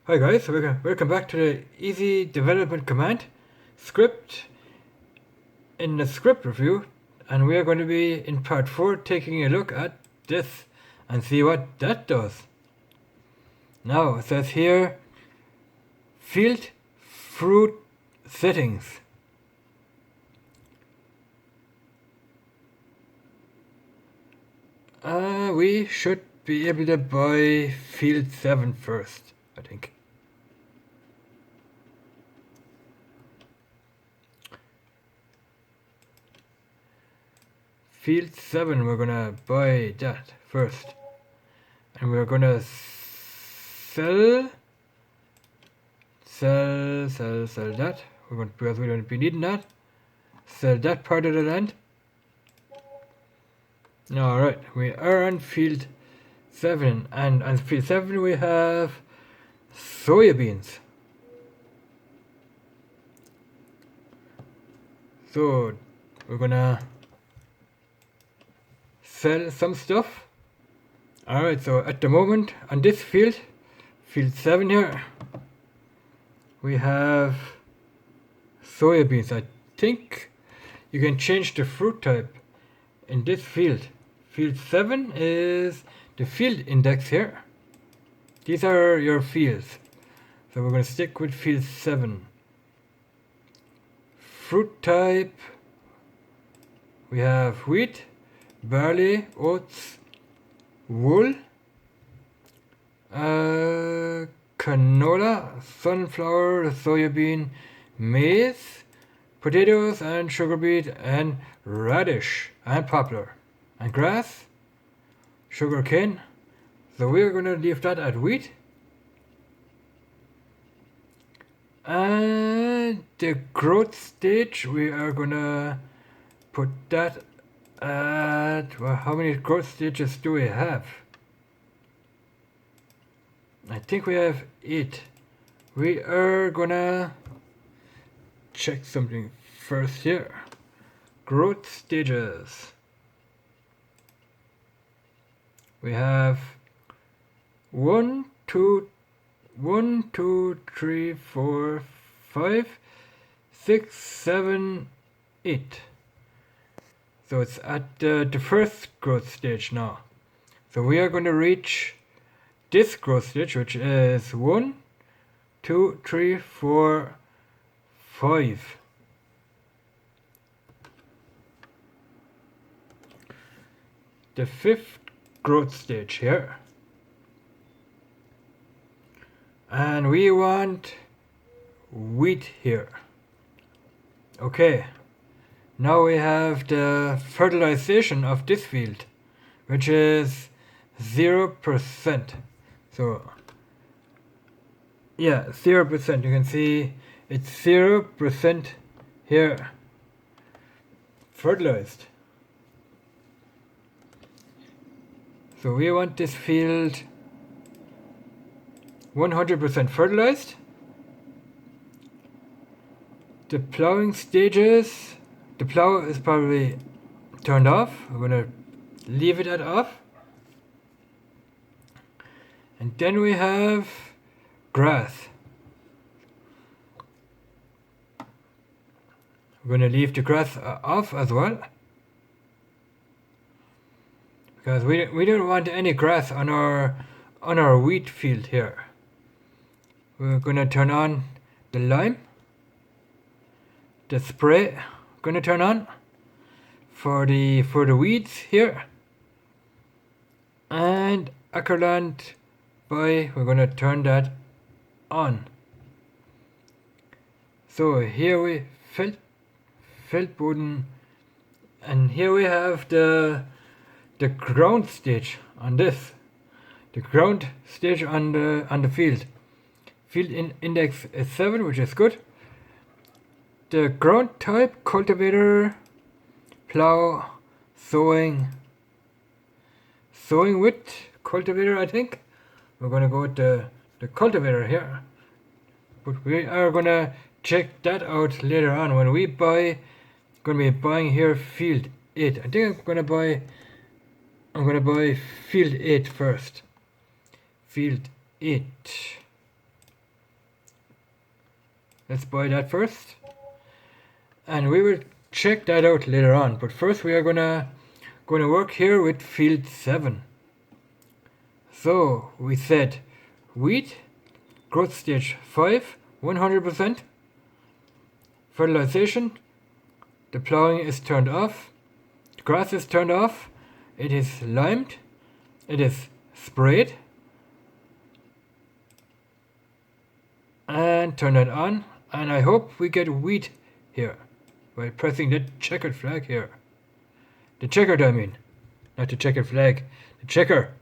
Hi guys, welcome back to the Easy Development Command script in the script review, and we are going to be in part 4 taking a look at this and see what that does. Now it says here field fruit settings. We should be able to buy field 7 first, I think. Field 7, we're gonna buy that first. And we're gonna sell that. We're going to, because we don't be needing that. Sell that part of the land. Alright, we are on field 7, and on field 7 we have soybeans. So we're gonna sell some stuff. Alright, so at the moment on this field 7 here, we have soybeans. I think you can change the fruit type in this field. Field 7 is the field index here. These are your fields. So we're going to stick with field 7. Fruit type, we have wheat, barley, oats, wool, canola, sunflower, soybean, maize, potatoes and sugar beet and radish and poplar and grass, sugar cane. So we're going to leave that at wheat. And the growth stage, we are going to put that at, well, how many growth stages do we have? I think we have 8. We are gonna check something first here. Growth stages. We have 1, 2, 3, 4, 5, 6, 7, 8. So it's at the first growth stage now. So we are going to reach this growth stage, which is 1, 2, 3, 4, 5. The 5th growth stage here. And we want wheat here. Okay. Now we have the fertilization of this field, which is 0%. So, yeah, 0%. You can see it's 0% here fertilized. So we want this field 100% fertilized. The plowing stages, the plow is probably turned off. We're going to leave it at off. And then we have grass. We're going to leave the grass off as well, because we don't want any grass on our wheat field here. We're going to turn on the lime. The spray going to turn on for the weeds here. And Ackerland we're going to turn that on. So here we Feldboden, and here we have the ground stage on this. The ground stage on the field. Field index is 7, which is good. The ground type, cultivator, plow, sowing with cultivator, I think. We're going to go with the cultivator here. But we are going to check that out later on when we going to be buying here field 8. I think I'm going to buy field 8 first. Field 8. Let's buy that first. And we will check that out later on. But first we are gonna work here with field 7. So we said wheat, growth stage 5, 100%. Fertilization, the plowing is turned off, the grass is turned off, it is limed, it is sprayed, and turn it on. And I hope we get wheat here by pressing the checkered flag here. The checkered, I mean. Not the checkered flag, the checker.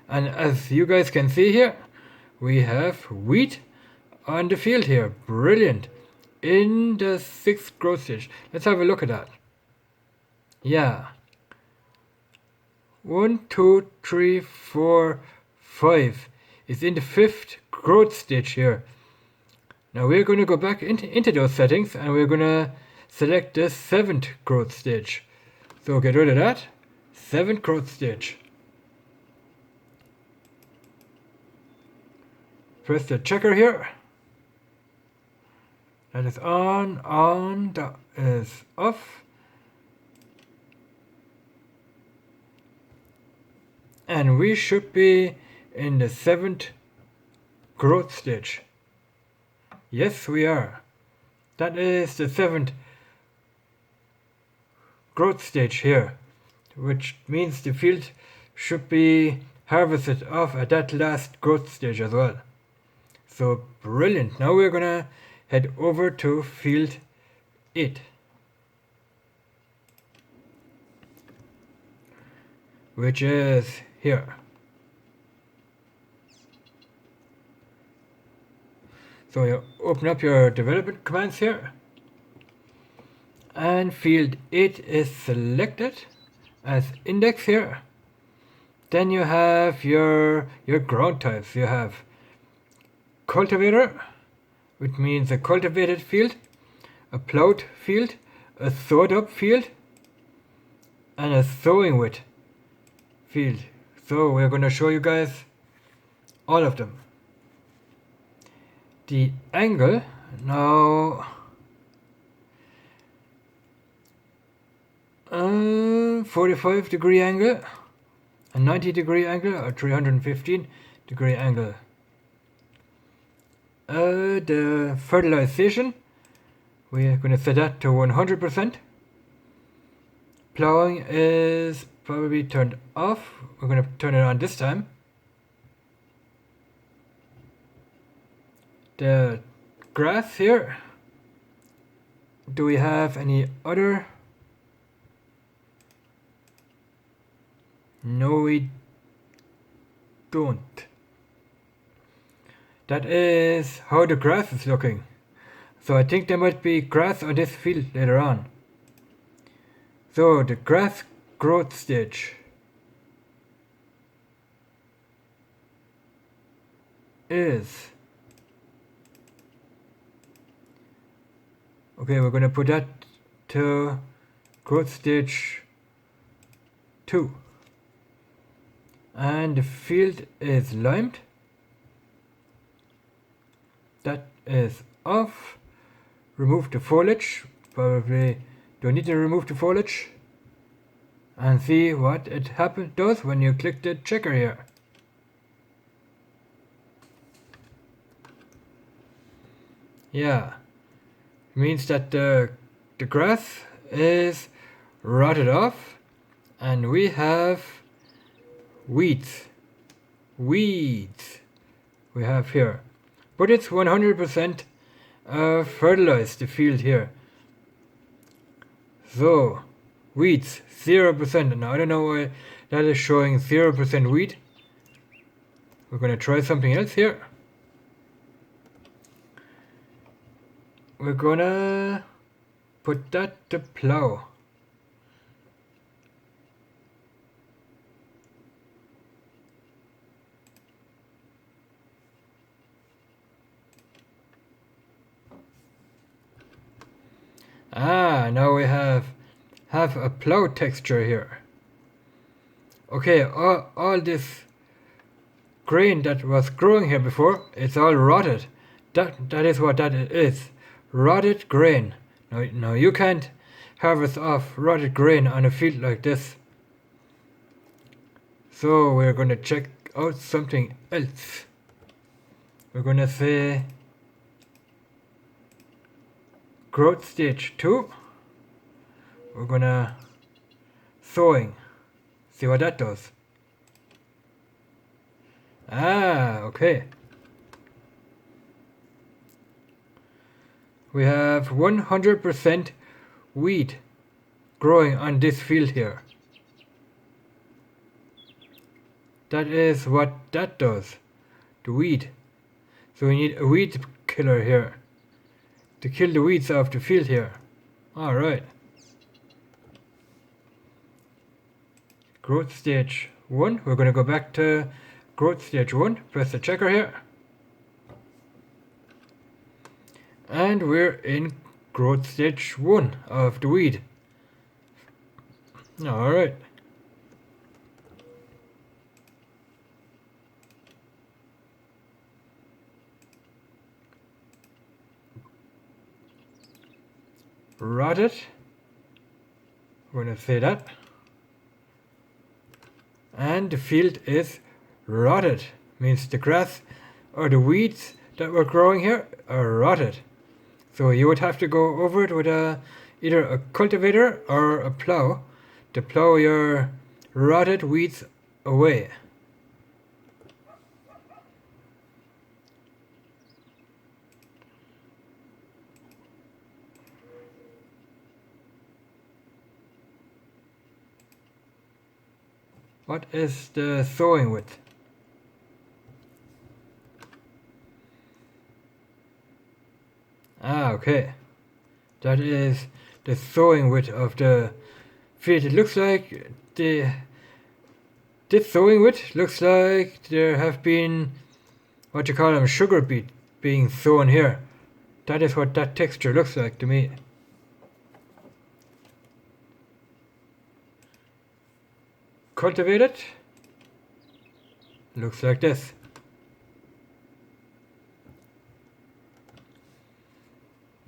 And as you guys can see here, we have wheat on the field here. Brilliant. In the 6th growth stage. Let's have a look at that. Yeah. 1, 2, 3, 4, 5 is in the 5th growth stage here. Now we're going to go back into those settings and we're going to select the 7th growth stage. So get rid of that. 7th growth stage. Press the checker here. That is on, that is off. And we should be in the 7th growth stage. Yes, we are. That is the 7th growth stage here, which means the field should be harvested off at that last growth stage as well. So brilliant. Now we're gonna head over to field 8. Which is here. So you open up your development commands here. And field 8 is selected as index here. Then you have your ground types. You have cultivator, which means a cultivated field, a plowed field, a sowed up field, and a sowing with field. So we're going to show you guys all of them. The angle, now 45-degree angle, a 90-degree angle, or 315-degree angle. The fertilization, we're going to set that to 100%. Plowing is probably turned off. We're going to turn it on this time. The grass here. Do we have any other? No, we don't. That is how the grass is looking. So I think there might be grass on this field later on. So the grass growth stage is, okay, we're going to put that to growth stage 2. And the field is limed. That is off. Remove the foliage. Probably don't need to remove the foliage. And see what it does when you click the checker here. Yeah, it means that the grass is rotted off, and we have weeds we have here, but it's 100% fertilized, the field here. So weeds 0%. Now I don't know why that is showing 0% wheat. We're going to try something else here. We're gonna put that to plow. Now we have a plow texture here. Okay, all this grain that was growing here before, it's all rotted. That is what that is. Rotted grain. Now you can't harvest off rotted grain on a field like this. So we're gonna check out something else. We're gonna say growth stage 2. We're gonna sowing. See what that does. Ah, okay. We have 100% wheat growing on this field here. That is what that does. The weed. So we need a weed killer here to kill the weeds off the field here. Alright. Growth stage 1. We're going to go back to growth stage 1. Press the checker here. And we're in growth stage 1 of the weed. Alright. Rotted. We're going to say that. And the field is rotted. Means the grass or the weeds that were growing here are rotted. So you would have to go over it with either a cultivator or a plow to plow your rotted weeds away. What is the sowing width? Ah, okay. That is the sowing width of the field. It looks like this sowing width looks like there have been what you call them sugar beet being sown here. That is what that texture looks like to me. Cultivate it. Looks like this.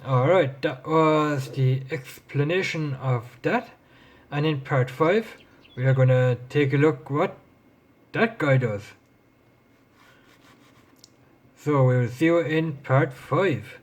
Alright, that was the explanation of that. And in part 5, we are gonna take a look what that guy does. So we will see you in part 5.